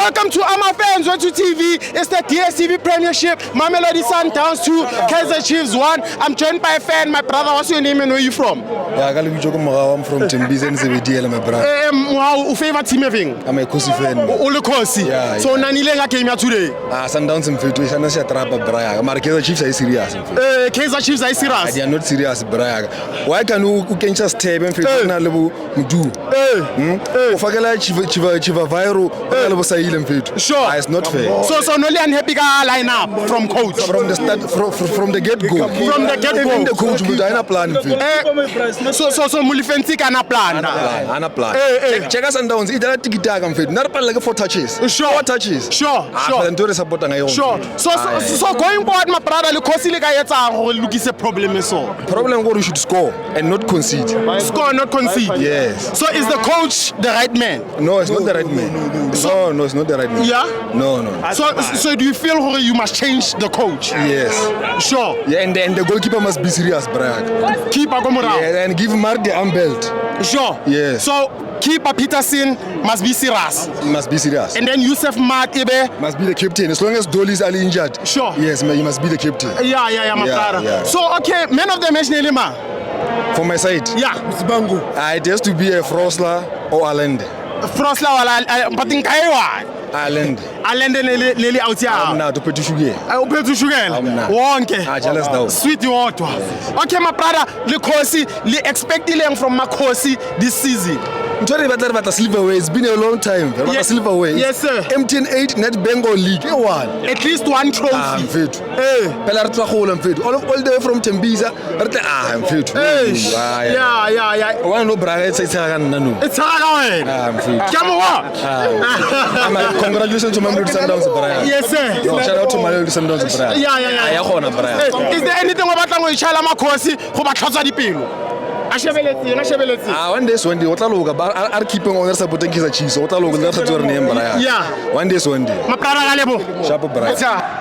Welcome to FANS Wethu TV. It's the DSTV Premiership. Mamelodi Sundowns 2, Kaizer Chiefs 1. I'm joined by a fan. My brother, what's your name and where are you from? I'm from Sithebe, my brother. Wow, favorite team having? I'm a Kosi fan. Ole Kosi. Yeah. So Nanilenga came here today. Sundowns in Fetu, I'm not trap Braga. Kaizer Chiefs are serious. Kaizer Chiefs are serious. They are not serious, Braga. Why can you just step and Fetu na level do? Ufakela chiva viral level silent Fetu. Sure. It's not fair. So no unhappy lineup from coach. From the start, from the get go. From the get go. Even the coach would have plan. So Mulifensi can plan. Ana plan. Check us Sundowns. It's a tiki-taka and Fetu. Not like 4 touches. Sure. 4 touches. Sure. Sure. So going forward, my brother, the Kosi look is a problem. So problem what we should score and not concede. Score, not concede. Yes. So is the coach the right man? No, it's not the right man. No, it's not the right man. Yeah. No. So do you feel you must change the coach? Yes. Sure. Yeah, and the goalkeeper must be serious, Brag. Keeper Gomora. Yeah, and give Mark the arm belt. Sure. Yes. So keeper Peterson must be serious. He must be serious. And then Yusuf Matebe must be the captain. As long as Dolly is only injured. Sure. Yes, he must be the captain. Yeah, my brother. Yeah. So okay, man of the match Nelima. For my side. Yeah. It has to be a Frosler or Allende. Frosler or but in Kaiwa. Allende Lily out here. I'm not to put to sugar. I put to sugar. Okay. Jealous now. Sweet water. Okay, my brother, Kosi, expecting from Makosi this season. I'm sorry about the silverway. It's been a long time. Yes. Silverway. Yes, sir. MTN8 Net Bengal League. At least one trophy. I'm fit. I'm fit. All the way from Tembiza. I'm fit. Yeah. I want to know, Braga. It's Haragan. It's Haragan. I'm fit. Come on. Congratulations to Mamelodi Sundowns, Braga. Yes, sir. Shout out to Mamelodi Sundowns, Braga. Yeah. Is there anything about Chala Makosi who are Kaza di Pino? One day, I'm keeping on supporting Kaizer Chiefs. Yeah. One day. Sharp Braga.